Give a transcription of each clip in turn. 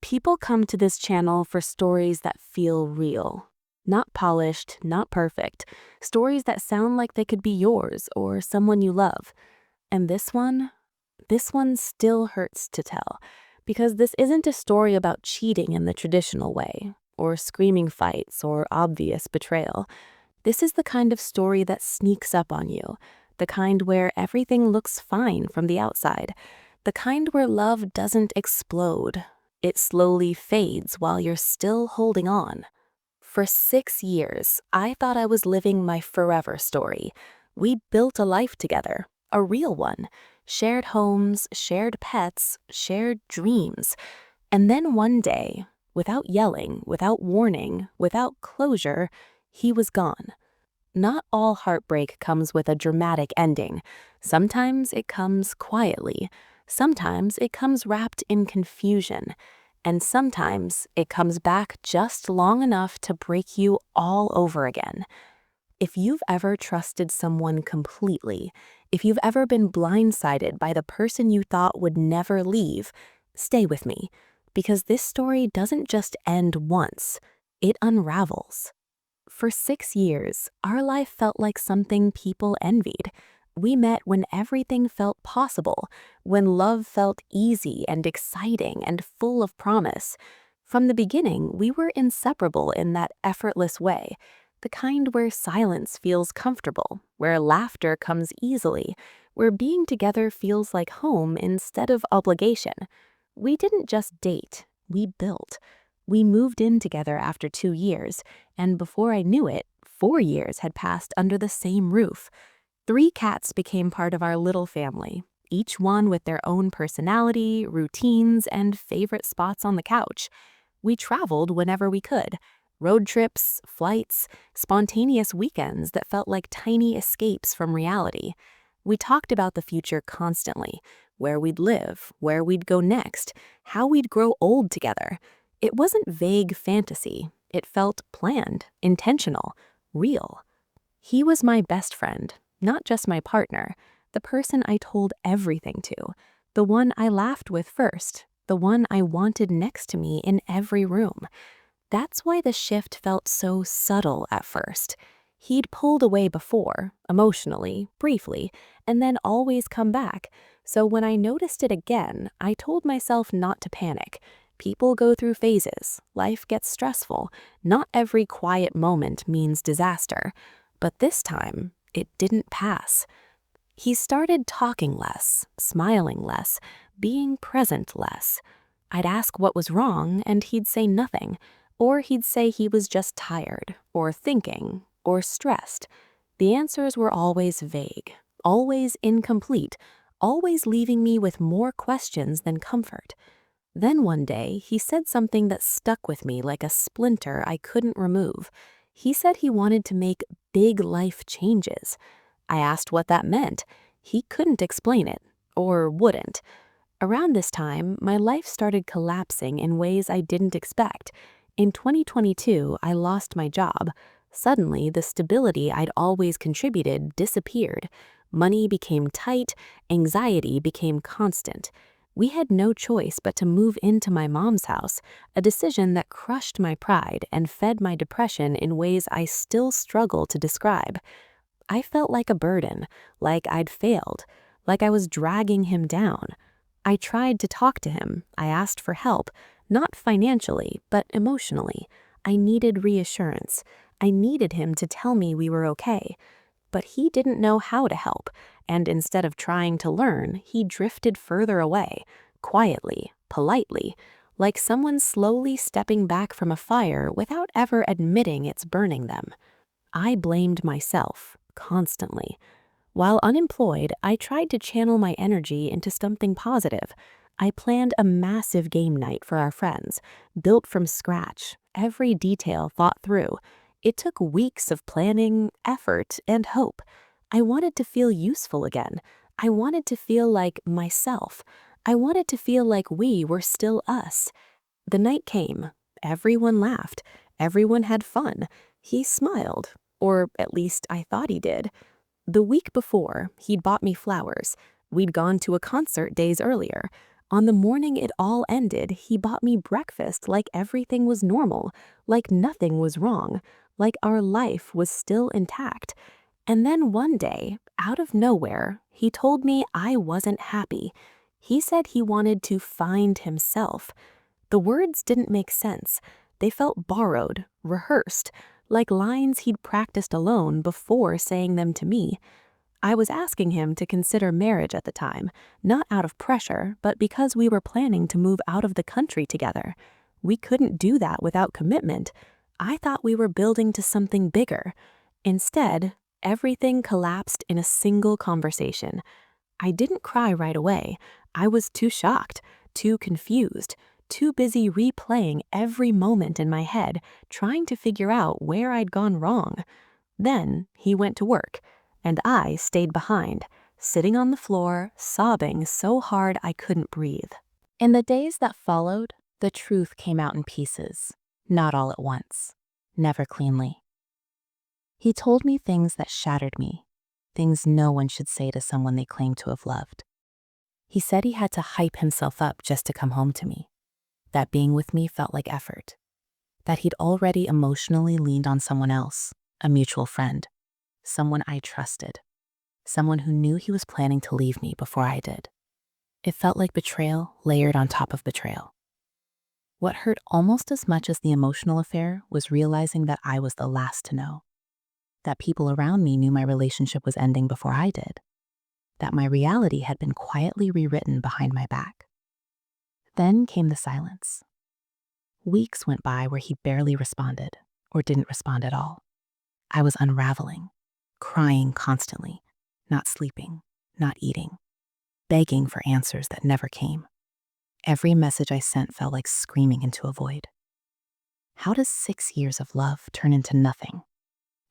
People come to this channel for stories that feel real. Not polished, not perfect. Stories that sound like they could be yours or someone you love. And this one still hurts to tell. Because this isn't a story about cheating in the traditional way, or screaming fights, or obvious betrayal. This is the kind of story that sneaks up on you. The kind where everything looks fine from the outside. The kind where love doesn't explode. It slowly fades while you're still holding on. For 6 years, I thought I was living my forever story. We built a life together, a real one. Shared homes, shared pets, shared dreams. And then one day, without yelling, without warning, without closure, he was gone. Not all heartbreak comes with a dramatic ending. Sometimes it comes quietly. Sometimes it comes wrapped in confusion. And sometimes it comes back just long enough to break you all over again. If you've ever trusted someone completely, if you've ever been blindsided by the person you thought would never leave, stay with me, because this story doesn't just end once, it unravels. For 6 years, our life felt like something people envied. We met when everything felt possible, when love felt easy and exciting and full of promise. From the beginning, we were inseparable in that effortless way, the kind where silence feels comfortable, where laughter comes easily, where being together feels like home instead of obligation. We didn't just date, we built. We moved in together after 2 years, and before I knew it, 4 years had passed under the same roof. 3 cats became part of our little family, each one with their own personality, routines, and favorite spots on the couch. We traveled whenever we could. Road trips, flights, spontaneous weekends that felt like tiny escapes from reality. We talked about the future constantly, where we'd live, where we'd go next, how we'd grow old together. It wasn't vague fantasy. It felt planned, intentional, real. He was my best friend, not just my partner, the person I told everything to, the one I laughed with first, the one I wanted next to me in every room. That's why the shift felt so subtle at first. He'd pulled away before, emotionally, briefly, and then always come back. So when I noticed it again, I told myself not to panic. People go through phases. Life gets stressful. Not every quiet moment means disaster. But this time, it didn't pass. He started talking less, smiling less, being present less. I'd ask what was wrong, and he'd say nothing. Or he'd say he was just tired, or thinking, or stressed. The answers were always vague, always incomplete, always leaving me with more questions than comfort. Then one day, he said something that stuck with me like a splinter I couldn't remove. He said he wanted to make big life changes. I asked what that meant. He couldn't explain it, or wouldn't. Around this time, my life started collapsing in ways I didn't expect. In 2022, I lost my job. Suddenly, the stability I'd always contributed disappeared. Money became tight, anxiety became constant. We had no choice but to move into my mom's house, a decision that crushed my pride and fed my depression in ways I still struggle to describe. I felt like a burden, like I'd failed, like I was dragging him down. I tried to talk to him. I asked for help, not financially, but emotionally. I needed reassurance. I needed him to tell me we were okay. But he didn't know how to help, and instead of trying to learn, he drifted further away, quietly, politely, like someone slowly stepping back from a fire without ever admitting it's burning them. I blamed myself, constantly. While unemployed, I tried to channel my energy into something positive. I planned a massive game night for our friends, built from scratch, every detail thought through. It took weeks of planning, effort, and hope. I wanted to feel useful again. I wanted to feel like myself. I wanted to feel like we were still us. The night came. Everyone laughed. Everyone had fun. He smiled, or at least I thought he did. The week before, he'd bought me flowers. We'd gone to a concert days earlier. On the morning it all ended, he bought me breakfast like everything was normal, like nothing was wrong, like our life was still intact. And then one day, out of nowhere, he told me I wasn't happy. He said he wanted to find himself. The words didn't make sense. They felt borrowed, rehearsed, like lines he'd practiced alone before saying them to me. I was asking him to consider marriage at the time, not out of pressure, but because we were planning to move out of the country together. We couldn't do that without commitment. I thought we were building to something bigger. Instead, everything collapsed in a single conversation. I didn't cry right away. I was too shocked, too confused, too busy replaying every moment in my head, trying to figure out where I'd gone wrong. Then he went to work, and I stayed behind, sitting on the floor, sobbing so hard I couldn't breathe. In the days that followed, the truth came out in pieces, not all at once, never cleanly. He told me things that shattered me, things no one should say to someone they claim to have loved. He said he had to hype himself up just to come home to me, that being with me felt like effort, that he'd already emotionally leaned on someone else, a mutual friend, someone I trusted, someone who knew he was planning to leave me before I did. It felt like betrayal layered on top of betrayal. What hurt almost as much as the emotional affair was realizing that I was the last to know, that people around me knew my relationship was ending before I did, that my reality had been quietly rewritten behind my back. Then came the silence. Weeks went by where he barely responded, or didn't respond at all. I was unraveling, crying constantly, not sleeping, not eating, begging for answers that never came. Every message I sent felt like screaming into a void. How does 6 years of love turn into nothing?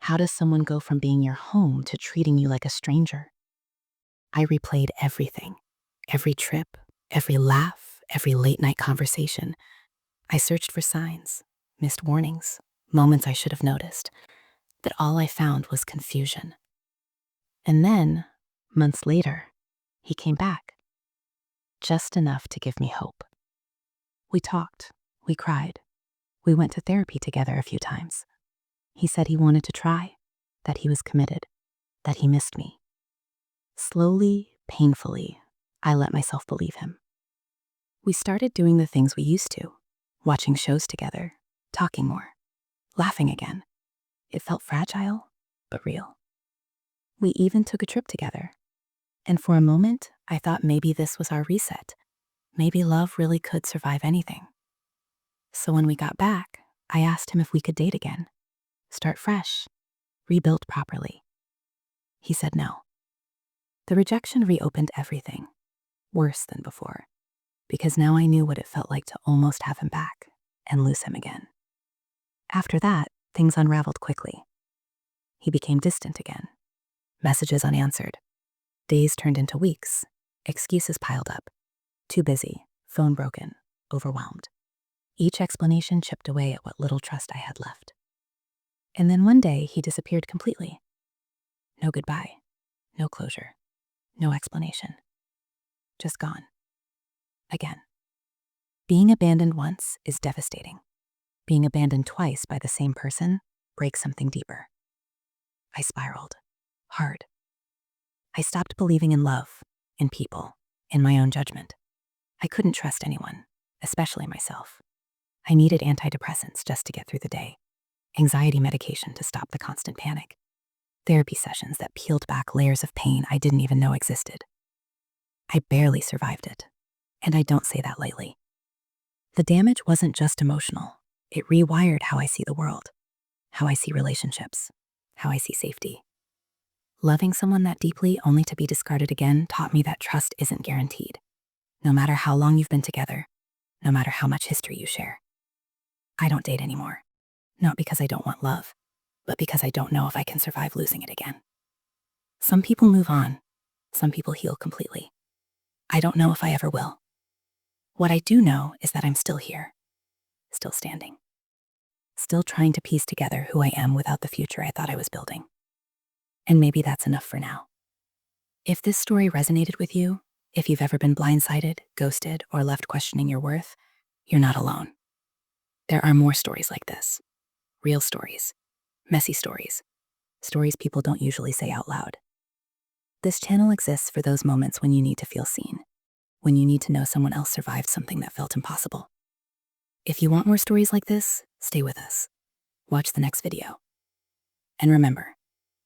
How does someone go from being your home to treating you like a stranger? I replayed everything, every trip, every laugh, every late night conversation. I searched for signs, missed warnings, moments I should have noticed, but all I found was confusion. And then, months later, he came back, just enough to give me hope. We talked, we cried, we went to therapy together a few times. He said he wanted to try, that he was committed, that he missed me. Slowly, painfully, I let myself believe him. We started doing the things we used to, watching shows together, talking more, laughing again. It felt fragile, but real. We even took a trip together. And for a moment, I thought maybe this was our reset. Maybe love really could survive anything. So when we got back, I asked him if we could date again, start fresh, rebuild properly. He said no. The rejection reopened everything, worse than before, because now I knew what it felt like to almost have him back and lose him again. After that, things unraveled quickly. He became distant again. Messages unanswered. Days turned into weeks. Excuses piled up. Too busy, phone broken, overwhelmed. Each explanation chipped away at what little trust I had left. And then one day, he disappeared completely. No goodbye, no closure, no explanation. Just gone. Again. Being abandoned once is devastating. Being abandoned twice by the same person breaks something deeper. I spiraled. Hard. I stopped believing in love, in people, in my own judgment. I couldn't trust anyone, especially myself. I needed antidepressants just to get through the day, anxiety medication to stop the constant panic, therapy sessions that peeled back layers of pain I didn't even know existed. I barely survived it, and I don't say that lightly. The damage wasn't just emotional. It rewired how I see the world, how I see relationships, how I see safety. Loving someone that deeply only to be discarded again taught me that trust isn't guaranteed, no matter how long you've been together, no matter how much history you share. I don't date anymore, not because I don't want love, but because I don't know if I can survive losing it again. Some people move on, some people heal completely. I don't know if I ever will. What I do know is that I'm still here, still standing, still trying to piece together who I am without the future I thought I was building. And maybe that's enough for now. If this story resonated with you, If you've ever been blindsided, ghosted, or left questioning your worth, you're not alone. There are more stories like this. Real stories, messy stories, stories people don't usually say out loud. This channel exists for those moments when you need to feel seen, when you need to know someone else survived something that felt impossible. If you want more stories like this, stay with us. Watch the next video. And remember,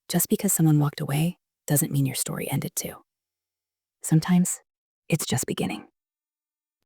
just because someone walked away doesn't mean your story ended too. Sometimes it's just beginning.